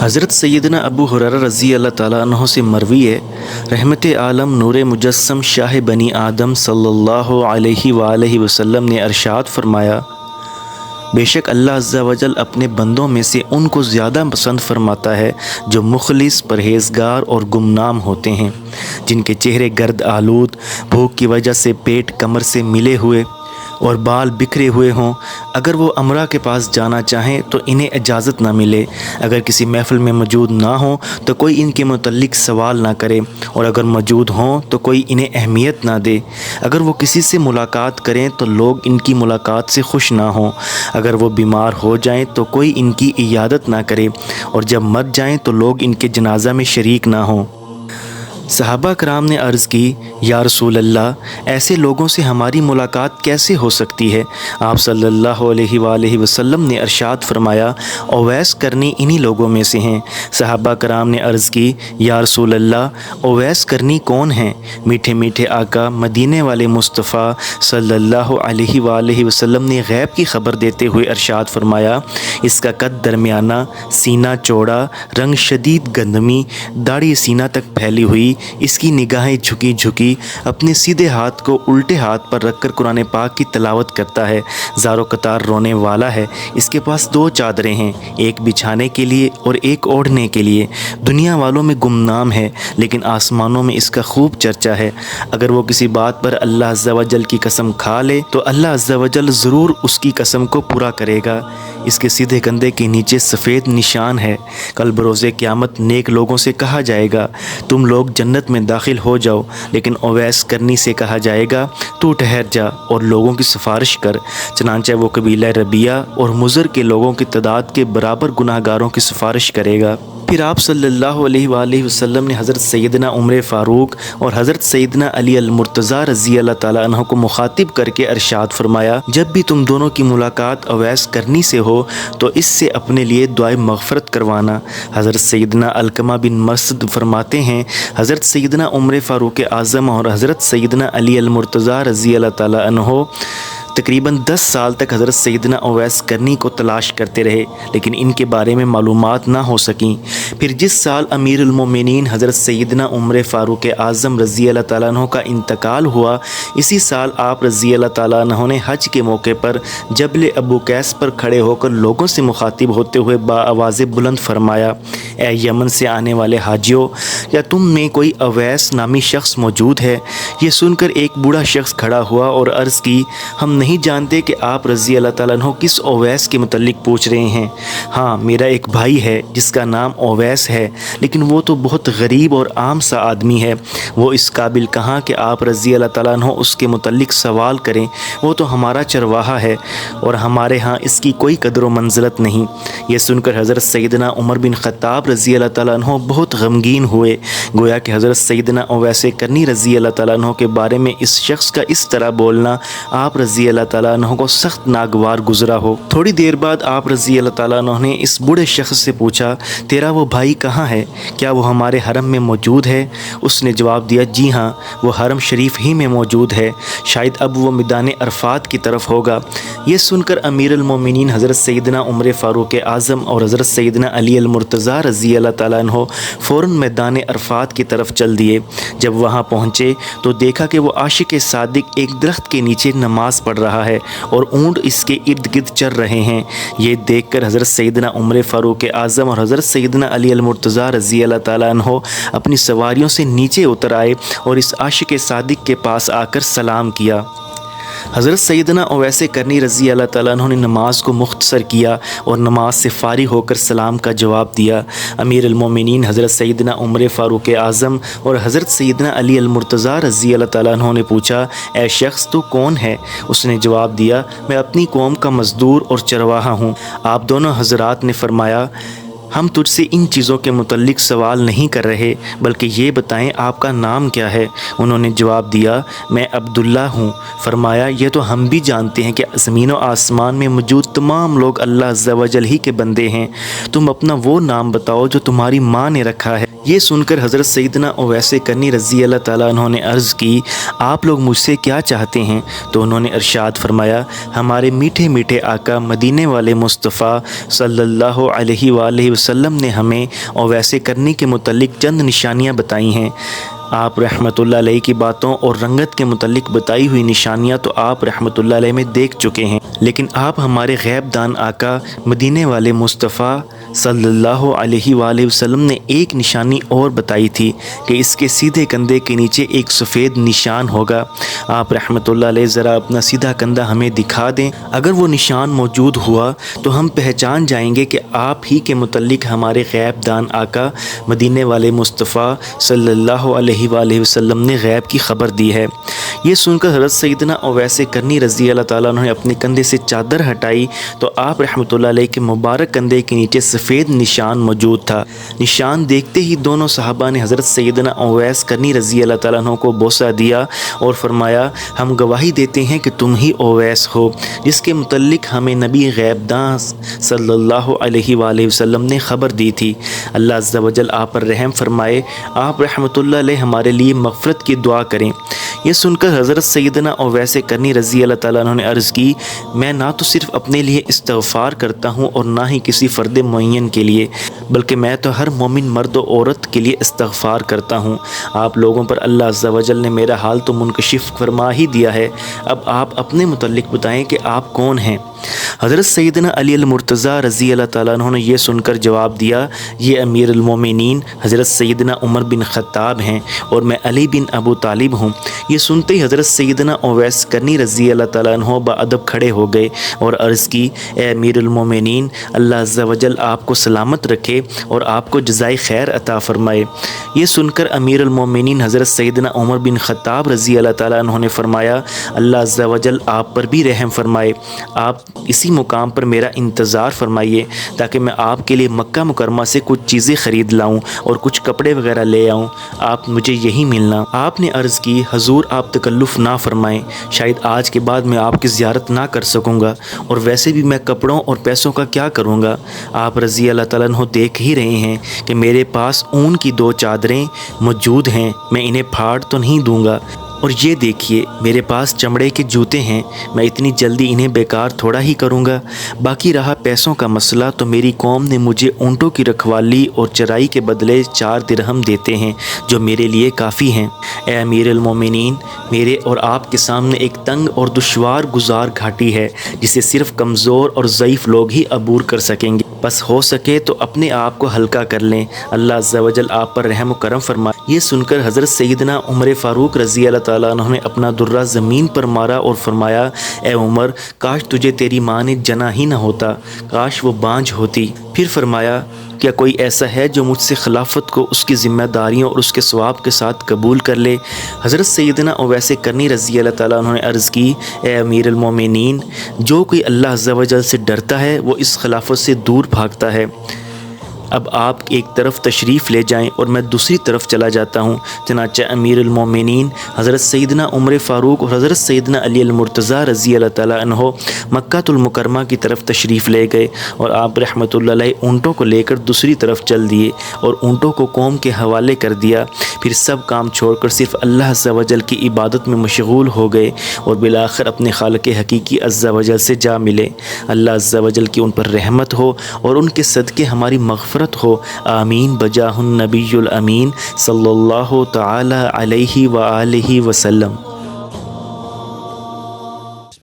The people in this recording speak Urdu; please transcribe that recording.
حضرت سیدنا ابو ہریرہ رضی اللہ تعالیٰ عنہ سے مروی ہے، رحمت عالم نور مجسم شاہ بنی آدم صلی اللہ علیہ وآلہ وسلم نے ارشاد فرمایا، بے شک اللہ عز و جل اپنے بندوں میں سے ان کو زیادہ پسند فرماتا ہے جو مخلص، پرہیزگار اور گمنام ہوتے ہیں، جن کے چہرے گرد آلود، بھوک کی وجہ سے پیٹ کمر سے ملے ہوئے اور بال بکھرے ہوئے ہوں۔ اگر وہ امرا کے پاس جانا چاہیں تو انہیں اجازت نہ ملے، اگر کسی محفل میں موجود نہ ہوں تو کوئی ان کے متعلق سوال نہ کرے، اور اگر موجود ہوں تو کوئی انہیں اہمیت نہ دے۔ اگر وہ کسی سے ملاقات کریں تو لوگ ان کی ملاقات سے خوش نہ ہوں۔ اگر وہ بیمار ہو جائیں تو کوئی ان کی عیادت نہ کرے، اور جب مر جائیں تو لوگ ان کے جنازہ میں شریک نہ ہوں۔ صحابہ کرام نے عرض کی، یا رسول اللہ، ایسے لوگوں سے ہماری ملاقات کیسے ہو سکتی ہے؟ آپ صلی اللہ علیہ وآلہ وسلم نے ارشاد فرمایا، اویس کرنی انہی لوگوں میں سے ہیں۔ صحابہ کرام نے عرض کی، یا رسول اللہ، اویس کرنی کون ہیں؟ میٹھے میٹھے آقا مدینے والے مصطفیٰ صلی اللہ علیہ وآلہ وسلم نے غیب کی خبر دیتے ہوئے ارشاد فرمایا، اس کا قد درمیانہ، سینہ چوڑا، رنگ شدید گندمی، داڑھی سینہ تک پھیلی ہوئی، اس کی نگاہیں جھکی جھکی، اپنے سیدھے ہاتھ کو الٹے ہاتھ پر رکھ کر قرآن پاک کی تلاوت کرتا ہے، زارو قطار رونے والا ہے، اس کے پاس 2 چادریں ہیں، ایک بچھانے کے لیے اور ایک اوڑھنے کے لیے، دنیا والوں میں گمنام ہے لیکن آسمانوں میں اس کا خوب چرچا ہے۔ اگر وہ کسی بات پر اللہ عز و جل کی قسم کھا لے تو اللہ عز و جل ضرور اس کی قسم کو پورا کرے گا۔ اس کے سیدھے کندھے کے نیچے سفید نشان ہے۔ کل بروز قیامت نیک لوگوں سے کہا جائے گا، تم لوگ جنت میں داخل ہو جاؤ، لیکن اویس کرنی سے کہا جائے گا، تو ٹھہر جا اور لوگوں کی سفارش کر۔ چنانچہ وہ قبیلہ ربیہ اور مضر کے لوگوں کی تعداد کے برابر گناہ گاروں کی سفارش کرے گا۔ پھر آپ صلی اللہ علیہ وآلہ وسلم نے حضرت سیدنا عمر فاروق اور حضرت سیدنا علی المرتضیٰ رضی اللہ تعالیٰ عنہ کو مخاطب کر کے ارشاد فرمایا، جب بھی تم دونوں کی ملاقات اویس کرنی سے ہو تو اس سے اپنے لیے دعائے مغفرت کروانا۔ حضرت سیدنا علقمہ بن مسعود فرماتے ہیں، حضرت سیدنا عمر فاروق اعظم اور حضرت سیدنا علی المرتضیٰ رضی اللہ تعالیٰ عنہ تقریباً 10 سال تک حضرت سیدنا اویس کرنی کو تلاش کرتے رہے، لیکن ان کے بارے میں معلومات نہ ہو سکیں۔ پھر جس سال امیر المومنین حضرت سیدنا عمر فاروق اعظم رضی اللہ تعالیٰ عنہ کا انتقال ہوا، اسی سال آپ رضی اللہ تعالیٰ عنہ نے حج کے موقع پر جبل ابو قیس پر کھڑے ہو کر لوگوں سے مخاطب ہوتے ہوئے بآواز بلند فرمایا، اے یمن سے آنے والے حاجیوں، کیا تم میں کوئی اویس نامی شخص موجود ہے؟ یہ سن کر ایک بوڑھا شخص کھڑا ہوا اور عرض کی، ہم نہیں جانتے کہ آپ رضی اللہ تعالیٰ عنہ کس اویس کے متعلق پوچھ رہے ہیں۔ ہاں، میرا ایک بھائی ہے جس کا نام اویس ہے، لیکن وہ تو بہت غریب اور عام سا آدمی ہے، وہ اس قابل کہاں کہ آپ رضی اللہ تعالیٰ عنہ اس کے متعلق سوال کریں، وہ تو ہمارا چرواہا ہے اور ہمارے ہاں اس کی کوئی قدر و منزلت نہیں۔ یہ سن کر حضرت سیدنا عمر بن خطاب رضی اللہ تعالیٰ عنہ بہت غمگین ہوئے، گویا کہ حضرت سیدنا اویس کرنی رضی اللہ تعالیٰ عنہ کے بارے میں اس شخص کا اس طرح بولنا آپ رضی اللہ تعالیٰ عنہ کو سخت ناگوار گزرا ہو۔ تھوڑی دیر بعد آپ رضی اللہ تعالیٰ عنہ نے اس بوڑھے شخص سے پوچھا، تیرا وہ بھائی کہاں ہے؟ کیا وہ ہمارے حرم میں موجود ہے؟ اس نے جواب دیا، جی ہاں، وہ حرم شریف ہی میں موجود ہے، شاید اب وہ میدان عرفات کی طرف ہوگا۔ یہ سن کر امیر المومنین حضرت سیدنا عمر فاروق اعظم اور حضرت سیدنا علی المرتضیٰ رضی اللہ تعالیٰ عنہ فوراً میدان عرفات کی طرف چل دیے۔ جب وہاں پہنچے تو دیکھا کہ وہ عاشق صادق ایک درخت کے نیچے نماز پڑھ رہا ہے اور اونٹ اس کے ارد گرد چر رہے ہیں۔ یہ دیکھ کر حضرت سیدنا عمر فاروق اعظم اور حضرت سیدنا علی المرتضیٰ رضی اللہ تعالیٰ عنہ اپنی سواریوں سے نیچے اتر آئے اور اس عاشق صادق کے پاس آ کر سلام کیا۔ حضرت سیدنا اویس کرنی رضی اللہ تعالیٰ عنہ نے نماز کو مختصر کیا اور نماز سے فارغ ہو کر سلام کا جواب دیا۔ امیر المومنین حضرت سیدنا عمر فاروق اعظم اور حضرت سیدنا علی المرتضیٰ رضی اللہ تعالیٰ عنہ نے پوچھا، اے شخص تو کون ہے؟ اس نے جواب دیا، میں اپنی قوم کا مزدور اور چرواہا ہوں۔ آپ دونوں حضرات نے فرمایا، ہم تجھ سے ان چیزوں کے متعلق سوال نہیں کر رہے، بلکہ یہ بتائیں آپ کا نام کیا ہے؟ انہوں نے جواب دیا، میں عبداللہ ہوں۔ فرمایا، یہ تو ہم بھی جانتے ہیں کہ زمین و آسمان میں موجود تمام لوگ اللہ عز و جل ہی کے بندے ہیں، تم اپنا وہ نام بتاؤ جو تمہاری ماں نے رکھا ہے۔ یہ سن کر حضرت سیدنا اویس کرنی رضی اللہ تعالیٰ عنہ نے عرض کی، آپ لوگ مجھ سے کیا چاہتے ہیں؟ تو انہوں نے ارشاد فرمایا، ہمارے میٹھے میٹھے آقا مدینے والے مصطفیٰ صلی اللہ علیہ وآلہ وسلم نے ہمیں اویس کرنی کے متعلق چند نشانیاں بتائی ہیں۔ آپ رحمۃ اللہ علیہ کی باتوں اور رنگت کے متعلق بتائی ہوئی نشانیاں تو آپ رحمۃ اللہ علیہ میں دیکھ چکے ہیں، لیکن آپ ہمارے غیب دان آقا مدینے والے مصطفیٰ صلی اللہ علیہ وآلہ وسلم نے ایک نشانی اور بتائی تھی کہ اس کے سیدھے کندھے کے نیچے ایک سفید نشان ہوگا۔ آپ رحمۃ اللہ علیہ ذرا اپنا سیدھا کندھا ہمیں دکھا دیں۔ اگر وہ نشان موجود ہوا تو ہم پہچان جائیں گے کہ آپ ہی کے متعلق ہمارے غیب دان آقا مدینے والے مصطفیٰ صلی اللہ علیہ وآلہ وسلم نے غیب کی خبر دی ہے۔ یہ سن کر حضرت سیدنا اویس کرنی رضی اللہ تعالیٰ عنہ نے اپنے کندھے سے چادر ہٹائی تو آپ رحمۃ اللہ علیہ کے مبارک کندھے کے نیچے سفید نشان موجود تھا۔ نشان دیکھتے ہی دونوں صحابہ نے حضرت سیدنا اویس کرنی رضی اللہ تعالیٰ عنہ کو بوسہ دیا اور فرمایا، ہم گواہی دیتے ہیں کہ تم ہی اویس ہو جس کے متعلق ہمیں نبی غیب داں صلی اللہ علیہ وآلہ وسلم نے خبر دی تھی۔ اللہ عز و جل آپ پر رحم فرمائے۔ آپ رحمۃ اللہ علیہ ہمارے لیے مغفرت کی دعا کریں۔ یہ سن کر حضرت سیدنا اویس کرنی رضی اللہ تعالیٰ عنہ نے عرض کی، میں نہ تو صرف اپنے لیے استغفار کرتا ہوں اور نہ ہی کسی فرد معین کے لیے، بلکہ میں تو ہر مومن مرد و عورت کے لیے استغفار کرتا ہوں۔ آپ لوگوں پر اللہ عز و جل نے میرا حال تو منکشف فرما ہی دیا ہے، اب آپ اپنے متعلق بتائیں کہ آپ کون ہیں۔ حضرت سیدنا علی المرتضیٰ رضی اللہ تعالیٰ عنہ نے یہ سن کر جواب دیا، یہ امیر المومنین حضرت سیدنا عمر بن خطاب ہیں اور میں علی بن ابو طالب ہوں۔ یہ سنتے ہی حضرت سیدنا اویس کرنی رضی اللہ تعالیٰ عنہ باادب کھڑے ہو گئے اور عرض کی، اے امیر المومنین، اللہ عز و جل آپ کو سلامت رکھے اور آپ کو جزائے خیر عطا فرمائے۔ یہ سن کر امیر المومنین حضرت سیدنا عمر بن خطاب رضی اللہ تعالیٰ عنہ نے فرمایا، اللہ عز و جل آپ پر بھی رحم فرمائے، آپ اسی مقام پر میرا انتظار فرمائیے تاکہ میں آپ کے لیے مکہ مکرمہ سے کچھ چیزیں خرید لاؤں اور کچھ کپڑے وغیرہ لے آؤں، آپ مجھے یہی ملنا۔ آپ نے عرض کی، حضور آپ تکلف نہ فرمائیں، شاید آج کے بعد میں آپ کی زیارت نہ کر سکوں گا، اور ویسے بھی میں کپڑوں اور پیسوں کا کیا کروں گا؟ آپ رضی اللہ تعالیٰ عنہ دیکھ ہی رہے ہیں کہ میرے پاس اون کی 2 چادریں موجود ہیں، میں انہیں پھاڑ تو نہیں دوں گا، اور یہ دیکھیے میرے پاس چمڑے کے جوتے ہیں، میں اتنی جلدی انہیں بیکار تھوڑا ہی کروں گا۔ باقی رہا پیسوں کا مسئلہ تو میری قوم نے مجھے اونٹوں کی رکھوالی اور چرائی کے بدلے 4 درہم دیتے ہیں جو میرے لیے کافی ہیں۔ اے امیر المومنین، میرے اور آپ کے سامنے ایک تنگ اور دشوار گزار گھاٹی ہے جسے صرف کمزور اور ضعیف لوگ ہی عبور کر سکیں گے، بس ہو سکے تو اپنے آپ کو ہلکا کر لیں، اللہ عز و جل آپ پر رحم و کرم فرمائے۔ یہ سن کر حضرت سیدنا عمر فاروق رضی اللہ تعالیٰ عنہ نے اپنا درہ زمین پر مارا اور فرمایا، اے عمر، کاش تجھے تیری ماں نے جنا ہی نہ ہوتا، کاش وہ بانجھ ہوتی۔ پھر فرمایا، کیا کوئی ایسا ہے جو مجھ سے خلافت کو اس کی ذمہ داریوں اور اس کے ثواب کے ساتھ قبول کر لے؟ حضرت سیدنا اویس کرنی رضی اللہ تعالیٰ عنہ نے عرض کی، اے امیر المومنین، جو کوئی اللہ عز و جل سے ڈرتا ہے وہ اس خلافت سے دور بھاگتا ہے۔ اب آپ ایک طرف تشریف لے جائیں اور میں دوسری طرف چلا جاتا ہوں۔ چنانچہ امیر المومنین حضرت سیدنا عمر فاروق اور حضرت سیدنا علی المرتضیٰ رضی اللہ تعالیٰ عنہ مکہ المکرمہ کی طرف تشریف لے گئے اور آپ رحمۃ اللہ علیہ اونٹوں کو لے کر دوسری طرف چل دیے اور اونٹوں کو قوم کے حوالے کر دیا۔ پھر سب کام چھوڑ کر صرف اللہ عز و جل کی عبادت میں مشغول ہو گئے اور بالآخر اپنے خالق حقیقی عز و جل سے جا ملے۔ اللہ عز و جل کی ان پر رحمت ہو اور ان کے صدقے ہماری مغفرت ہو، آمین بجاہ النبی الامین صلی اللہ تعالی علیہ وآلہ وسلم۔